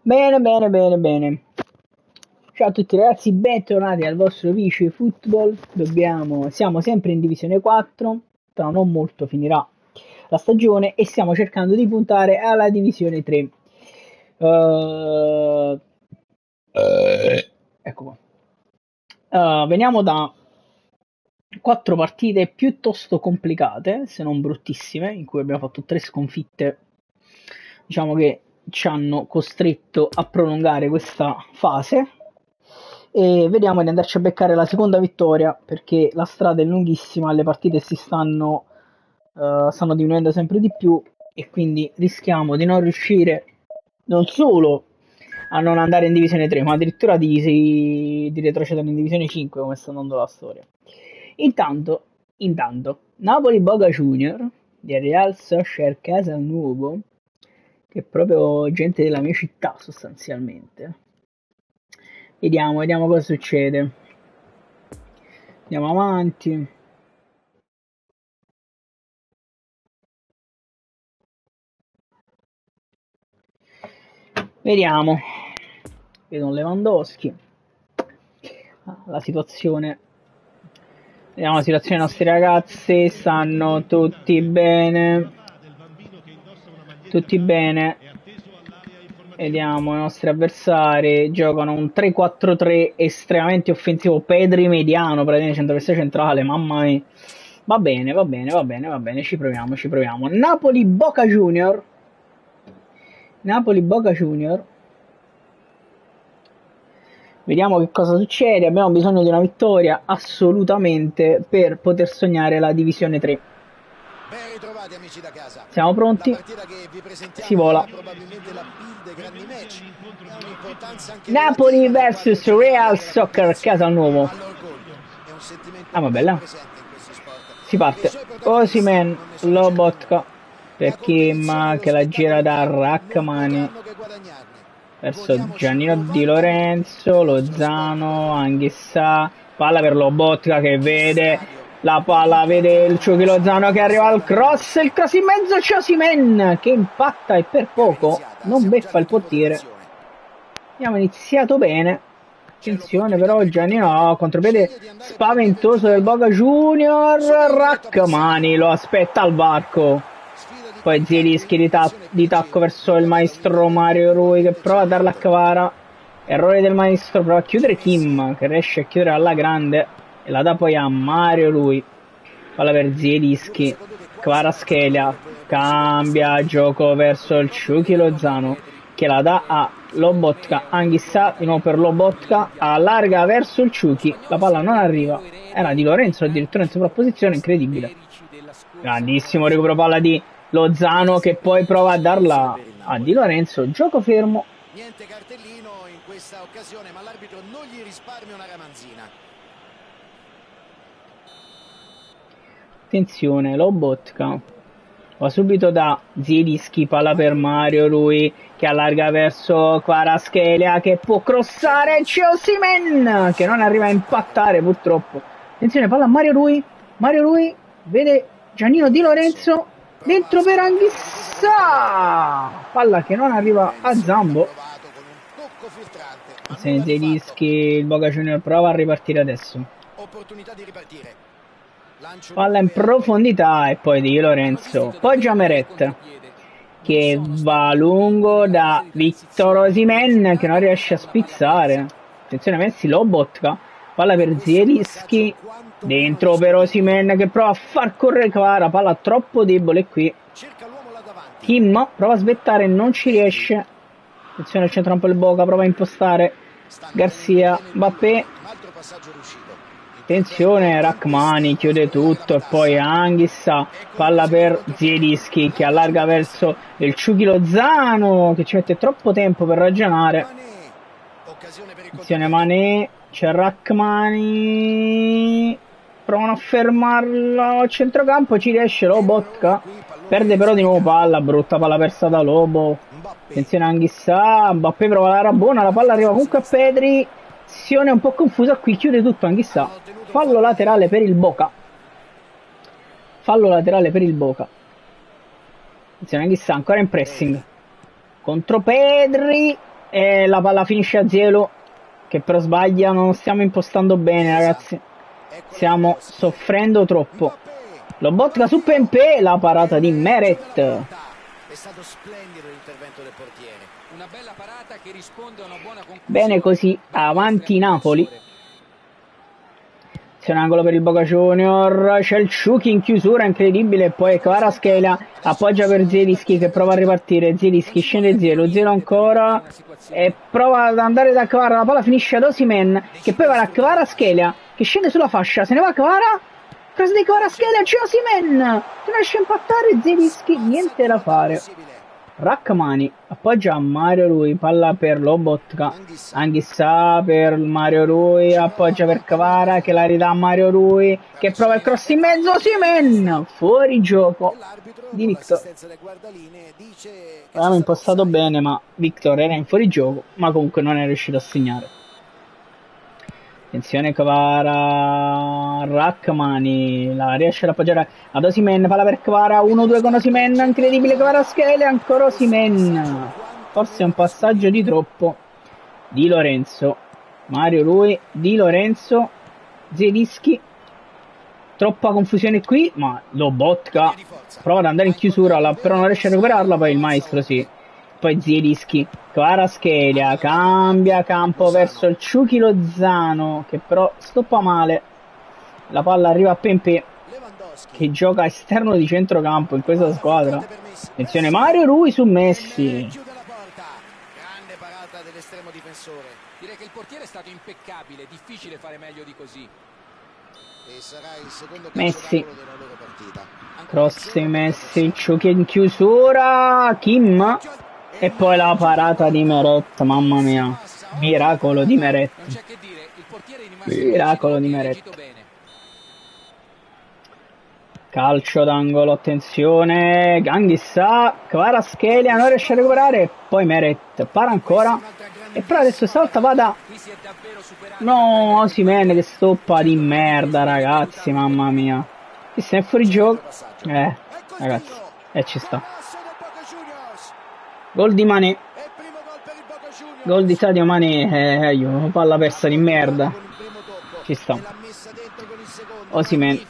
Bene, bene, bene, bene. Ciao a tutti ragazzi, bentornati al vostro Vice Football. Siamo sempre in Divisione 4, tra non molto finirà la stagione e stiamo cercando di puntare alla Divisione 3. Ecco qua. Veniamo da 4 partite piuttosto complicate, se non bruttissime, in cui abbiamo fatto 3 sconfitte, diciamo che ci hanno costretto a prolungare questa fase e vediamo di andarci a beccare la seconda vittoria perché la strada è lunghissima, le partite stanno diminuendo sempre di più e quindi rischiamo di non riuscire non solo a non andare in divisione 3 ma addirittura di retrocedere in divisione 5 come sta andando la storia. Intanto Napoli Boca Junior di Real Social Casalnuovo, che è proprio gente della mia città sostanzialmente. Vediamo cosa succede. Andiamo avanti. Vediamo. Vedo un Lewandowski. La situazione. Vediamo la situazione dei nostri ragazzi. Stanno tutti bene. Tutti bene. Vediamo i nostri avversari. Giocano un 3-4-3 estremamente offensivo. Pedri mediano, praticamente centrocampista centrale. Mamma mia. Va bene, va bene, va bene, va bene. Ci proviamo, ci proviamo. Napoli Boca Junior. Napoli Boca Junior. Vediamo che cosa succede. Abbiamo bisogno di una vittoria assolutamente per poter sognare la divisione 3. Ben ritrovati amici da casa. Siamo pronti? La partita che vi presentiamo Si vola. è probabilmente la build dei grandi match. Ha un'importanza anche Napoli relativa vs Real Soccer Casalnuovo. all'orgoglio. È un sentimento Ah, bella. presente in questo sport. Si parte. Osimen, Lobotka per Kim che la gira da Rachmani verso Giannino Di Lorenzo, Lozano, Anghissà, palla per Lobotka che vede la palla, vede il Ciuchi Lozano che arriva al cross, il cross in mezzo c'è Osimen che impatta e per poco non beffa il portiere. Abbiamo iniziato bene. Attenzione però Giannino, contropiede spaventoso del Boca Junior, Rachmani lo aspetta al varco. Poi Zielinski di tacco verso il maestro Mario Rui che prova a darla a Kvara. Errore del maestro, prova a chiudere Kim che riesce a chiudere alla grande e la dà poi a Mario Rui. Palla per Zielinski, Kvaratskhelia cambia gioco verso il Ciuchi Lozano che la dà a Lobotka, Anghissà di nuovo per Lobotka, allarga verso il Ciuchi, la palla non arriva, era Di Lorenzo addirittura in sovrapposizione, incredibile. Grandissimo recupero palla di Lozano che poi prova a darla a Di Lorenzo, gioco fermo. Niente cartellino in questa occasione, ma l'arbitro non gli risparmia una ramanzina. Attenzione, Lobotka va subito da Zielinski, palla per Mario Rui che allarga verso Kvaratskhelia che può crossare, c'è Osimen che non arriva a impattare purtroppo. Attenzione, palla a Mario Rui vede Giannino Di Lorenzo dentro per Anghissà, palla che non arriva a Zambo. Zielinski, il Boca Junior prova a ripartire adesso. Opportunità di ripartire. Palla in profondità e poi Di Lorenzo poggia Meret che va lungo da Victor Osimen che non riesce a spizzare. Attenzione, Messi, Lobotka, palla per Zielinski dentro per Osimen che prova a far correre Kvara, palla troppo debole qui. Kim prova a svettare, non ci riesce. Attenzione al centrocampo del Boca, prova a impostare Garcia, Mbappé. Attenzione, Rachmani chiude tutto e poi Anghissà, palla per Zielinski che allarga verso il Ciuchi Lozano che ci mette troppo tempo per ragionare. Attenzione Mané, c'è Rachmani, provano a fermarlo a centrocampo, ci riesce Lobotka, perde però di nuovo palla, brutta palla persa da Lobo. Attenzione Anghissà, Mbappé prova la rabona, la palla arriva comunque a Pedri. Azione un po' confusa qui, chiude tutto Anghissà. Fallo laterale per il Boca. Attenzione Anghissà ancora in pressing contro Pedri, E la palla finisce a Zielu, che però sbaglia. Non stiamo impostando bene, ragazzi. Stiamo soffrendo troppo. Lobotka su Pepe, la parata di Meret. È stato splendido l'intervento del portiere. Una bella parata che risponde a una buona conclusione. Bene così, avanti Napoli. C'è un angolo per il Boca Junior, c'è il Ciuchi in chiusura, incredibile, poi Kvaratskhelia appoggia per Zielinski che prova a ripartire, Zielinski scende Zielu, Zielu ancora e prova ad andare da Kvara, la palla finisce ad Osimhen che poi va da Kvaratskhelia che scende sulla fascia, se ne va Kvara, cross di Kvaratskhelia, c'è Osimhen, non riesce a impattare Zielinski, niente da fare. Rachmani appoggia a Mario Rui, palla per Lobotka, Anghissà per Mario Rui, appoggia per Kvara che la ridà a Mario Rui che prova il cross in mezzo, Osimhen, fuori gioco di Victor. Avevamo impostato bene ma Victor era in fuorigioco, ma comunque non è riuscito a segnare. Attenzione Kvara, Rachmani la riesce ad appoggiare ad Osimhen, palla per Kvara, 1-2 con Osimhen, incredibile Kvaratskhelia, ancora Osimhen, forse un passaggio di troppo. Di Lorenzo, Mario Rui, Di Lorenzo, Zielinski, troppa confusione qui, ma Lobotka prova ad andare in chiusura, però non riesce a recuperarla, poi il maestro sì. Poi Zielinski, Kvaratskhelia cambia campo verso il Ciuchi Lozano che però stoppa male, la palla arriva a Pepe che gioca esterno di centrocampo in questa squadra. Attenzione Mario Rui su Messi, grande parata dell'estremo difensore. Direi che il portiere è stato impeccabile, difficile fare meglio di così. E sarà il secondo Messi, calcio della loro partita. cross Messi, il Ciuchi in chiusura, Kim. E poi la parata di Meret, mamma mia, miracolo di Meret, miracolo di Meret. Calcio d'angolo, attenzione, Anghissà, Kvaratskhelia non riesce a recuperare, poi Meret para ancora, e però adesso salta, vada, no, Osimhen che stoppa di merda ragazzi, mamma mia, questo è fuori gioco, ragazzi, ci sta. Gol di Mané, gol di Sadio Mané, palla persa di merda, ci sta. Osimhen,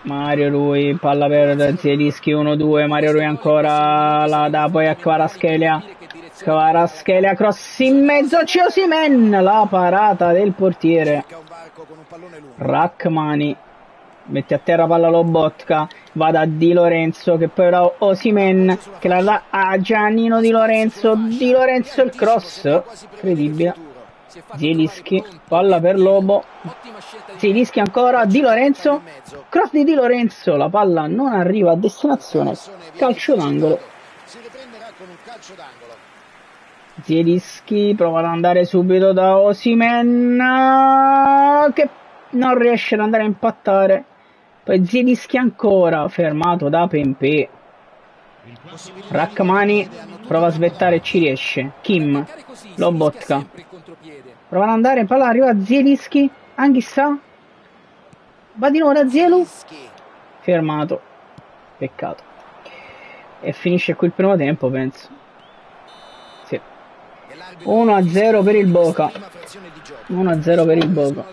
Mario Rui, palla per Zielinski, 1-2, Mario Rui ancora, la dà poi a Kvaratskhelia, Kvaratskhelia cross in mezzo, c'è Osimhen, la parata del portiere. Rachmani mette a terra palla Lobotka, va da Di Lorenzo che poi da Osimhen che la dà a Giannino Di Lorenzo, Di Lorenzo il cross, incredibile. Zielinski, palla per Lobo, Zielinski ancora, Di Lorenzo, cross di Di Lorenzo, la palla non arriva a destinazione, calcio d'angolo. Zielinski prova ad andare subito da Osimhen che non riesce ad andare a impattare, poi Zielinski ancora, fermato da Pepe. Rachmani prova a svettare e ci riesce, Kim, Lobotka prova ad andare, palla arriva a Zielinski, Anghissà, va di nuovo da Zielu, fermato, peccato, e finisce qui il primo tempo penso, sì. 1-0 per il Boca, 1-0 per il Boca.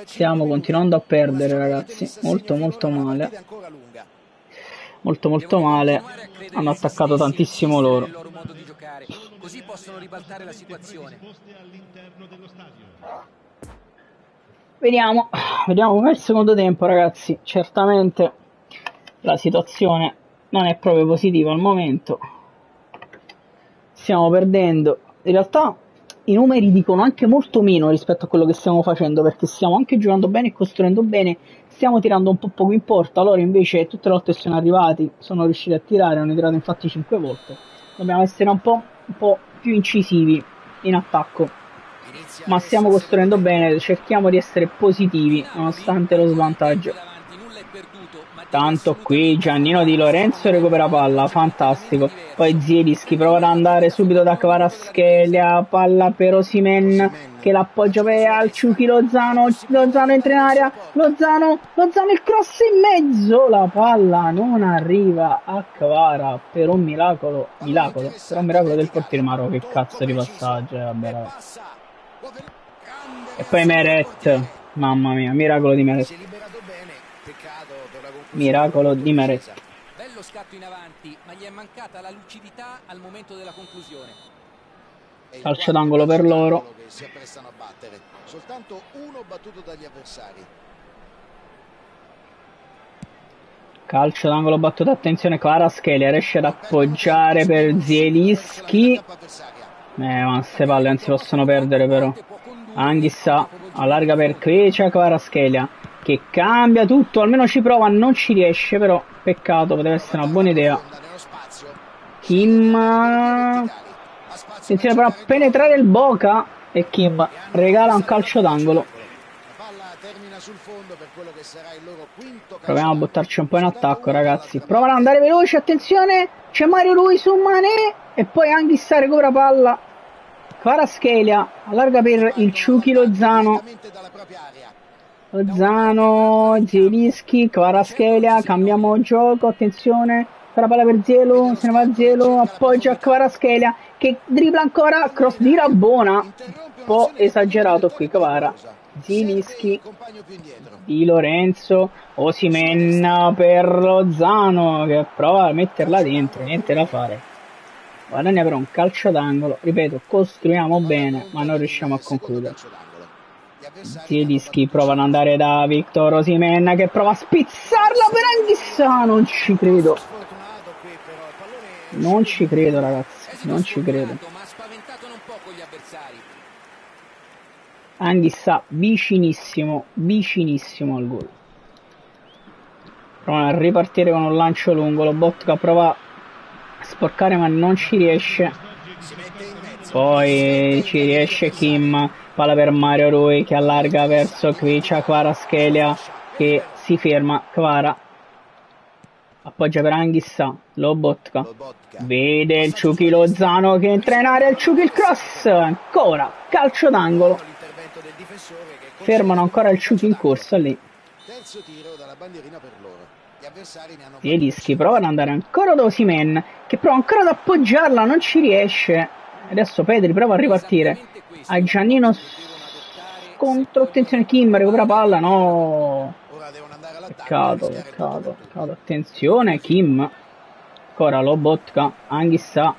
Stiamo continuando a perdere ragazzi, molto male, molto male, hanno attaccato tantissimo loro. Così possono ribaltare la situazione. Vediamo com'è il secondo tempo ragazzi, certamente la situazione non è proprio positiva al momento, stiamo perdendo, in realtà i numeri dicono anche molto meno rispetto a quello che stiamo facendo, perché stiamo anche giocando bene e costruendo bene, stiamo tirando un po' poco in porta, loro invece tutte le volte che sono arrivati sono riusciti a tirare, hanno tirato infatti 5 volte, dobbiamo essere un po' più incisivi in attacco, ma stiamo costruendo bene, cerchiamo di essere positivi nonostante lo svantaggio. Tanto qui Giannino Di Lorenzo recupera palla, fantastico. Poi Zielinski prova ad andare subito da Kvaratskhelia, palla per Osimhen che l'appoggia per Alciuchi, Lozano entra in area, Lozano il cross in mezzo, la palla non arriva a Kvara per un miracolo del portiere Maro, che cazzo di passaggio, vabbè ragazzi. E poi Meret, mamma mia, miracolo di Meret. Miracolo di Meret. Bello scatto in avanti, ma gli è mancata la lucidità al momento della conclusione. Calcio d'angolo per loro. Che si apprestano a battere. Soltanto uno battuto dagli avversari. Calcio d'angolo battuto, attenzione, Kvaratskhelia riesce ad appoggiare per Zielinski. Ma queste palle non si possono perdere però. Anghissà allarga per Kvara, Kvaratskhelia che cambia tutto, almeno ci prova, non ci riesce però, peccato, poteva essere una buona idea. Kim, attenzione però a penetrare il Boca e Kim regala un calcio d'angolo. Proviamo a buttarci un po' in attacco ragazzi, provano ad andare veloci, attenzione, c'è Mario Rui su Mané e poi Anghissà recupera palla. Kvaratskhelia allarga per il Ciuchi, Lozano, Zielinski, Kvaratskhelia, cambiamo gioco, attenzione, fa la palla per Zielu, se ne va Zielu, appoggia a Kvaratskhelia che dribbla ancora, cross di Rabona, un po' esagerato qui Kvara, Zielinski, Di Lorenzo, Osimhen per Lozano che prova a metterla dentro, niente da fare. Guadagna però un calcio d'angolo, ripeto, costruiamo bene ma non riusciamo a concludere. Zielinski prova ad andare da Victor Osimhen che prova a spizzarla per Anghissà, non ci credo. Non ci credo ragazzi, non ci credo. Anghissà vicinissimo al gol. Provano a ripartire con un lancio lungo, Lobotka prova a sporcare ma non ci riesce. Poi ci riesce Kim, palla per Mario Rui che allarga verso Kvaratskhelia che si ferma, Kvara appoggia per Anghissà, Lobotka vede il Ciuchi, Lozano che entra in area, il Ciuchi, il cross, ancora calcio d'angolo, fermano ancora il Ciuchi in corsa lì. Zielinski prova ad andare ancora da Osimhen che prova ancora ad appoggiarla, non ci riesce. Adesso Pedri prova a ripartire a Giannino contro, attenzione Kim recupera palla, no, peccato, attenzione Kim, ancora Lobotka, Anghissà,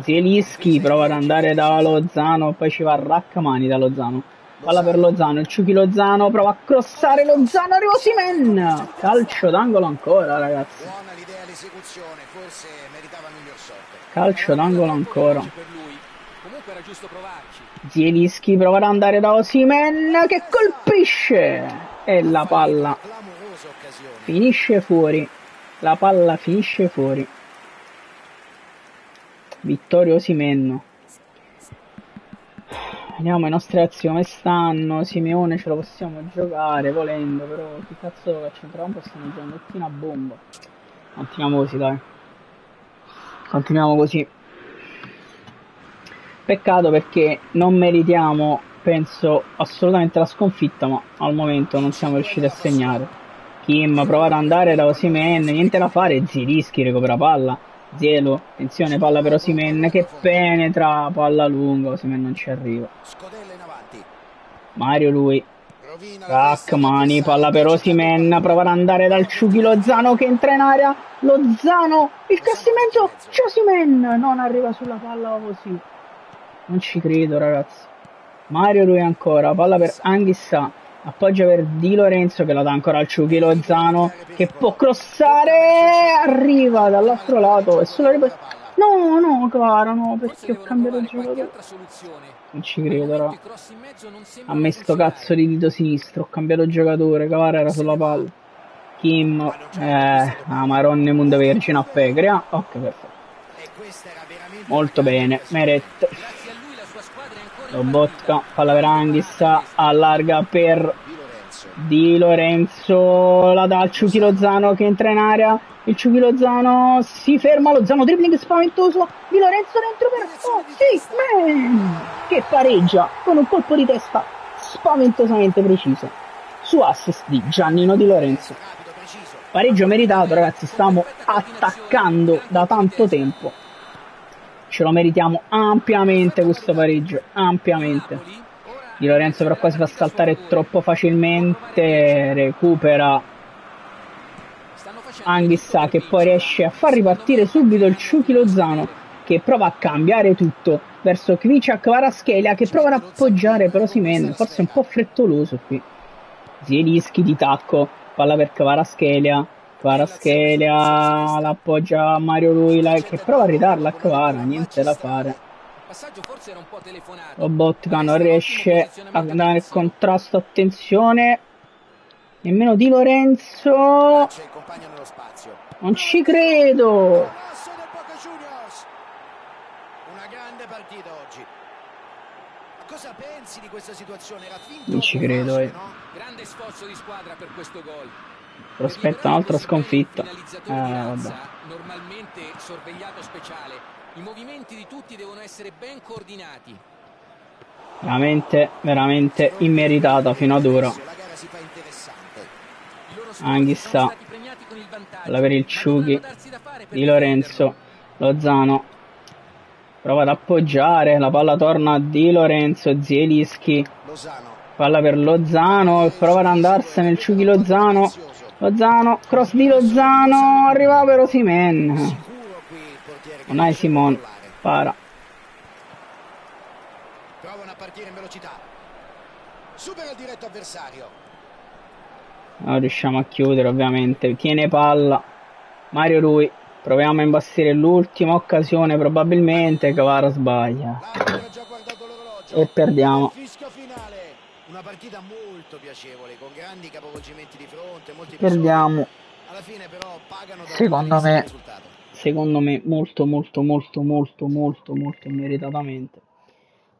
Zielinski prova ad andare da Lozano, poi ci va Rachmani da Lozano, palla per Lozano, il Ciuchi, Lozano prova a crossare, Lozano, arriva Osimhen, calcio d'angolo ancora ragazzi, calcio d'angolo ancora. Zielinski prova ad andare da Osimhen che colpisce e la palla finisce fuori, la palla finisce fuori. Vittorio Osimhen. Vediamo i nostri azioni come stanno. Simeone ce lo possiamo giocare volendo, però che cazzo a centrocampo stanno giocando tutti una bomba. Continuiamo così dai, continuiamo così. Peccato perché non meritiamo, penso, assolutamente la sconfitta, ma al momento non siamo riusciti a segnare. Kim prova ad andare da Osimhen, niente da fare, Zielinski recupera palla, Zielu, attenzione, palla per Osimhen che penetra, palla lunga, Osimhen non ci arriva. Mario Rui, Rachmani, palla per Osimhen, prova ad andare dal Ciuchi, Lozano che entra in area, Lozano, il cross in mezzo, c'è Osimhen, non arriva sulla palla così. Non ci credo ragazzi. Mario Rui ancora, palla per Anghissà, appoggia per Di Lorenzo che la dà ancora al Ciuchi, Lozano che può crossare, arriva dall'altro lato e solo no Kvara, no, perché ho cambiato giocatore. Non ci credo raga. A me sto cazzo di dito sinistro, ho cambiato giocatore, Kvara era sulla palla. Kim, Maronne Mundo Vergine a Pegria, ok perfetto. Molto bene, Meret. Lobotka, palla per Anghissà, allarga per Di Lorenzo la dà al Ciuchi Lozano che entra in area. Il Ciuchi Lozano si ferma. Lozano dribbling spaventoso. Di Lorenzo dentro per... Oh sì, man! Che pareggia con un colpo di testa spaventosamente preciso su assist di Giannino Di Lorenzo. Pareggio meritato, ragazzi. Stiamo attaccando da tanto tempo. Ce lo meritiamo ampiamente questo pareggio, ampiamente. Di Lorenzo però qua si fa saltare troppo facilmente, recupera Anghissà che poi riesce a far ripartire subito il Ciuchi Lozano che prova a cambiare tutto verso Kviciak Kvaratskhelia che prova ad appoggiare però Osimhen, forse un po' frettoloso qui. Zielinski di tacco, palla per Kvaratskhelia l'appoggia a Mario Rui che prova a ridarla a Kvara, niente da fare. Lobotka non riesce a dare il contrasto, attenzione, nemmeno Di Lorenzo, non ci credo. Una grande partita oggi. Cosa pensi di questa situazione? Non ci credo, Grande sforzo di squadra per questo gol. Prospetta un'altra sconfitta. Vabbè. Normalmente sorvegliato speciale. I movimenti di tutti devono essere ben coordinati. Veramente immeritata fino ad ora. Anghissà, palla per il Ciuchi, Di Lorenzo, Lozano prova ad appoggiare, la palla torna a Di Lorenzo, Zielinski, palla per Lozano, prova ad andarsene il Ciuchi Lozano, cross di Lozano, arriva per Osimhen, Unai Simon, para. Provano a partire in velocità, supera il diretto avversario. Non riusciamo a chiudere ovviamente, tiene palla Mario Rui, proviamo a imbastire l'ultima occasione probabilmente, Kvara sbaglia e perdiamo. Una partita molto piacevole con grandi capovolgimenti di fronte, molti perdiamo alla fine però pagano secondo me molto meritatamente.